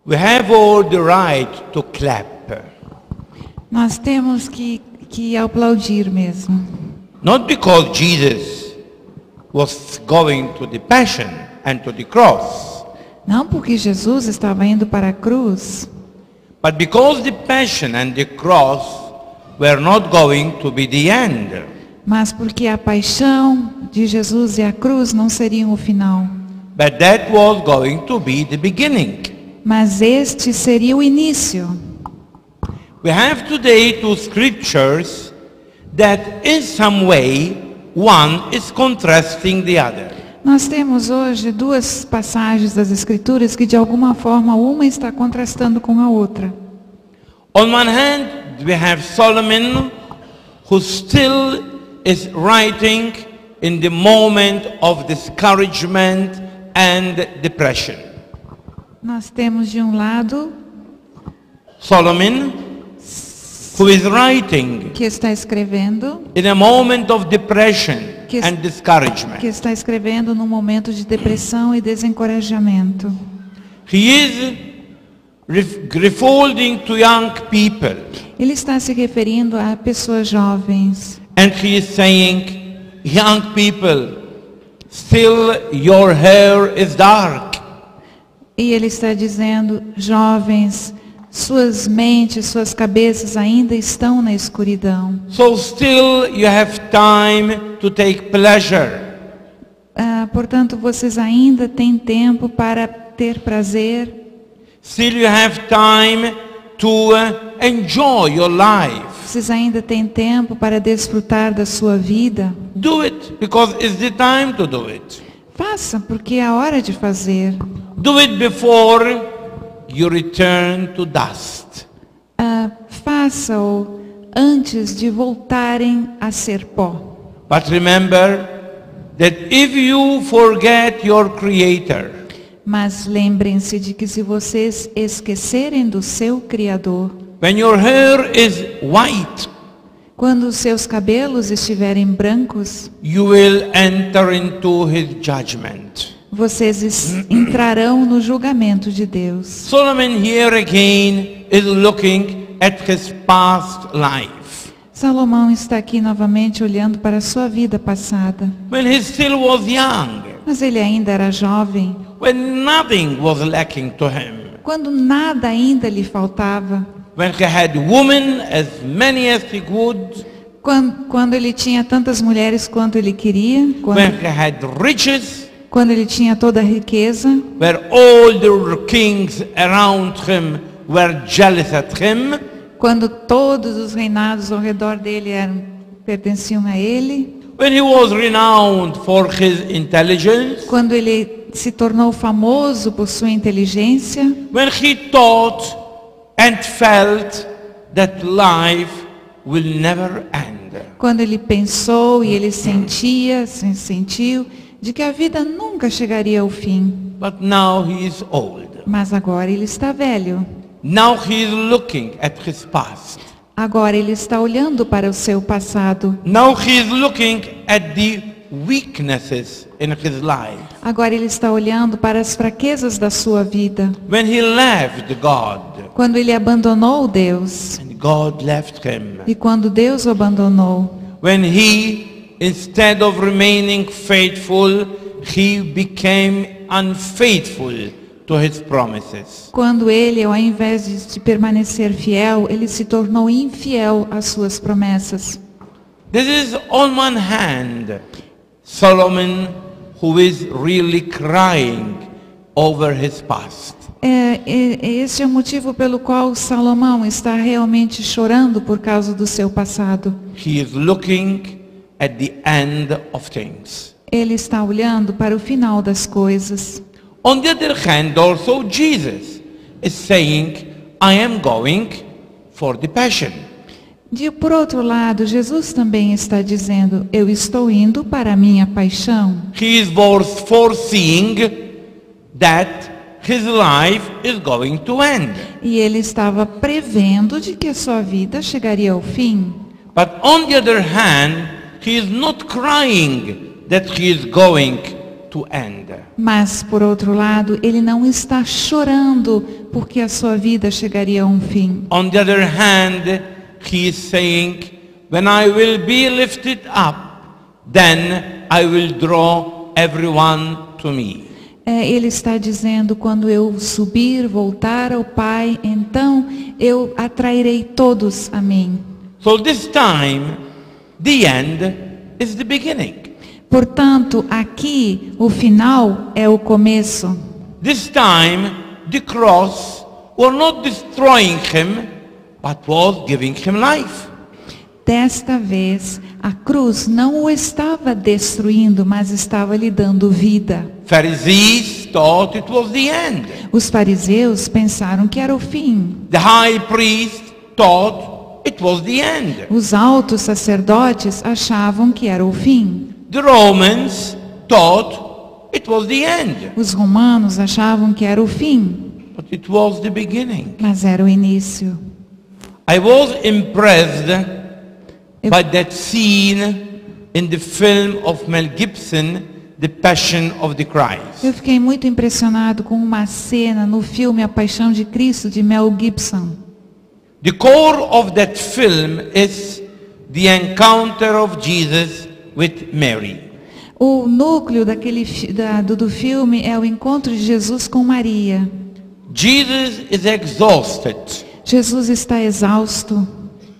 We have all the right to clap. Nós temos que aplaudir mesmo. Not because Jesus was going to the passion and to the cross, Não porque Jesus estava indo para a cruz, but because the passion and the cross were not going to be the end. mas porque a paixão de Jesus e a cruz não seriam o final. But that was going to be the beginning. Mas este seria o início. We have today two scriptures that in some way one is contrasting the other. Nós temos hoje duas passagens das Escrituras que de alguma forma uma está contrastando com a outra. On one hand, we have Solomon, who still is writing in the moment of discouragement and depression. Nós temos de um lado Solomon, who is writing que está escrevendo, in a moment of depression and discouragement. que está escrevendo num momento de depressão e desencorajamento. He is refolding to young people, Ele está se referindo a pessoas jovens. and he is saying, young people, still your hair is dark. E ele está dizendo, jovens, suas mentes, suas cabeças ainda estão na escuridão. So still you have time to take pleasure. Portanto, vocês ainda têm tempo para ter prazer. Still you have time to enjoy your life. Vocês ainda têm tempo para desfrutar da sua vida. Do it because it's the time to do it. Faça, porque é a hora de fazer. Do it before you return to dust. Faça-o antes de voltarem a ser pó. But remember that if you forget your Creator, Mas lembrem-se de que se vocês esquecerem do seu Criador, when your hair is white, quando os seus cabelos estiverem brancos, you will enter into His judgment. vocês entrarão no julgamento de Deus. Solomon here again is looking at his past life. Salomão está aqui novamente olhando para a sua vida passada. When he still was young, Mas ele ainda era jovem, when nothing was lacking to him, quando nada ainda lhe faltava, when he had women as many as he could, quando ele tinha tantas mulheres quanto ele queria, when he had riches, quando ele tinha toda a riqueza, where all the kings around him were jealous at him, quando todos os reinados ao redor dele pertenciam a ele, when he was renowned for his intelligence, quando ele se tornou famoso por sua inteligência, when he thought and felt that life will never end. quando ele pensou e ele sentiu de que a vida nunca chegaria ao fim. But now he is old. Mas agora ele está velho. Now he is looking at his past. Agora ele está olhando para o seu passado. Now he is looking at the weaknesses in his life. Agora ele está olhando para as fraquezas da sua vida. When he left God, Quando ele abandonou Deus. and God left him. E quando Deus o abandonou. When he, instead of remaining faithful, he became unfaithful to his promises. Quando ele, ao invés de permanecer fiel, ele se tornou infiel às suas promessas. This is on one hand, Solomon, who is really crying over his past. Esse é o motivo pelo qual Salomão está realmente chorando por causa do seu passado. He is looking at the end of things. Ele está olhando para o final das coisas. On the other hand, also Jesus is saying, I am going for the passion. Por outro lado, Jesus também está dizendo, eu estou indo para a minha paixão. He is foreseeing that his life is going to end. E ele estava prevendo de que a sua vida chegaria ao fim. But on the other hand, he is not crying that he is going to end. Mas, por outro lado, ele não está chorando porque a sua vida chegaria a um fim. On the other hand, he is saying, when I will be lifted up, then I will draw everyone to me. Ele está dizendo, quando eu subir, voltar ao Pai, então eu atrairei todos a mim. So this time, the end is the beginning. Portanto, aqui o final é o começo. This time, the cross was not destroying him, but was giving him life. Desta vez, a cruz não o estava destruindo, mas estava lhe dando vida. Pharisees thought it was the end. Os fariseus pensaram que era o fim. The high priest thought it was the end. Os altos sacerdotes achavam que era o fim. The Romans thought it was the end. Os romanos achavam que era o fim, But it was the beginning. mas era o início. I was impressed by that scene in the film of Mel Gibson, The Passion of the Christ. Eu fiquei muito impressionado com uma cena no filme A Paixão de Cristo, de Mel Gibson. The core of that film is the encounter of Jesus with Mary. O núcleo do filme é o encontro de Jesus com Maria. Jesus is exhausted. Jesus está exausto.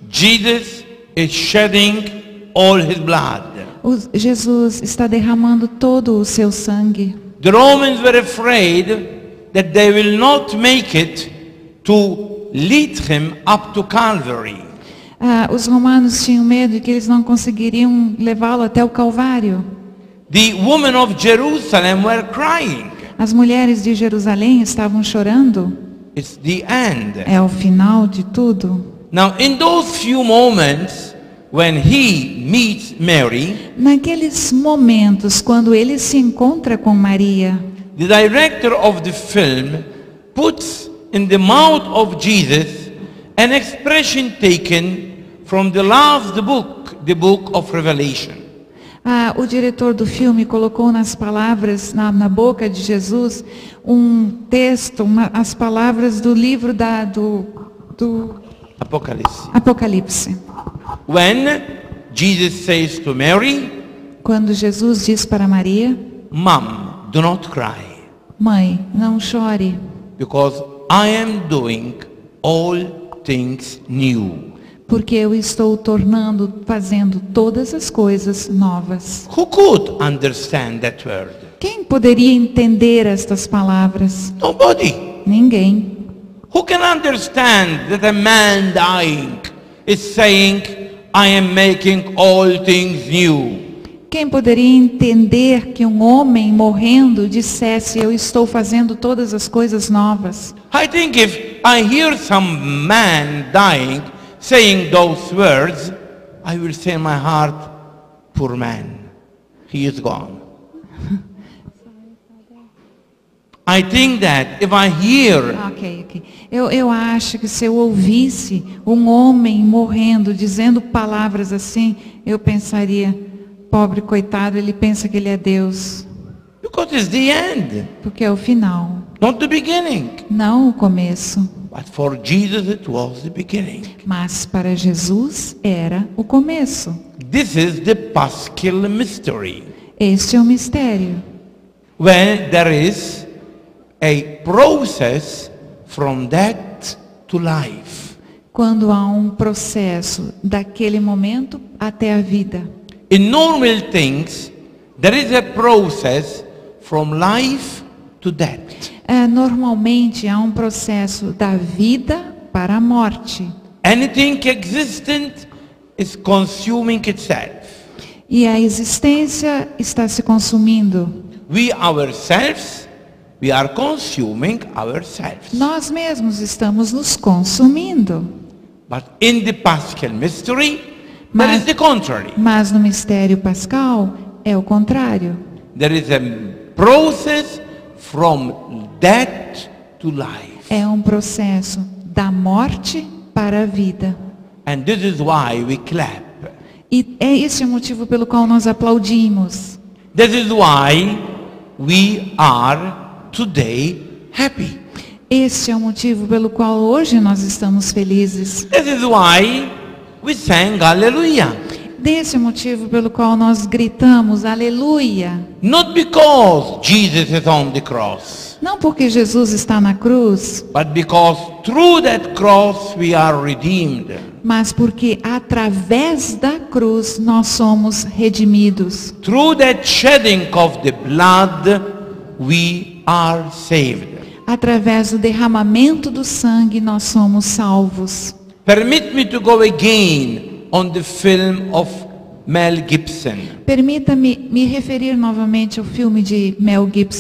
Jesus is shedding all his blood. Jesus está derramando todo o seu sangue. The Romans were afraid that they will not make it to lead him up to Calvary. Os romanos tinham medo de que eles não conseguiriam levá-lo até o Calvário. The women of Jerusalem were crying. As mulheres de Jerusalém estavam chorando. It's the end. É o final de tudo. Now, in those few moments when he meets Mary, Naqueles momentos, quando ele se encontra com Maria, the director of the film puts in the mouth of Jesus an expression taken from the last book, the book of Revelation. o diretor do filme colocou nas palavras, na boca de Jesus, um texto, as palavras do livro do Apocalipse. When Jesus says to Mary, Quando Jesus diz para Maria, Mom, do not cry, mãe, não chore, because I am doing all things new. porque eu estou fazendo todas as coisas novas. Who could understand that word? Quem poderia entender estas palavras? Nobody. Ninguém. Who can understand that a man dying is saying, I am making all things new? Quem poderia entender que um homem morrendo dissesse, eu estou fazendo todas as coisas novas? I think if I hear some man dying saying those words, I will say in my heart, poor man, he is gone. I think that if I hear Ok. Eu acho que se eu ouvisse um homem morrendo, dizendo palavras assim, eu pensaria, pobre coitado, ele pensa que ele é Deus. because it's the end, Porque é o final, not the beginning. não o começo. But for Jesus it was the beginning. Mas para Jesus era o começo. This is the Paschal mystery, Este é o mistério. when there is a process from death to life. Quando há um processo daquele momento até a vida. In normal things, there is a process from life to death. Normalmente há um processo da vida para a morte. Anything existent is consuming itself. E a existência está se consumindo. We ourselves, we are consuming ourselves. Nós mesmos estamos nos consumindo. But in the Paschal mystery, there Mas- is the contrary. Mas no mistério pascal é o contrário. There is a process from death to life. É um processo da morte para a vida. And this is why we clap. E é esse o motivo pelo qual nós aplaudimos. This is why we are today happy. Este é o motivo pelo qual hoje nós estamos felizes. This is why we sang Hallelujah. Desse é o motivo pelo qual nós gritamos aleluia. Not because Jesus is on the cross, Não porque Jesus está na cruz, but because through that cross we are redeemed. mas porque através da cruz nós somos redimidos. Through that shedding of the blood we are saved. Através do derramamento do sangue nós somos salvos. Permit me to go again on the film of Mel Gibson. Permita-me me referir novamente ao filme de Mel Gibson.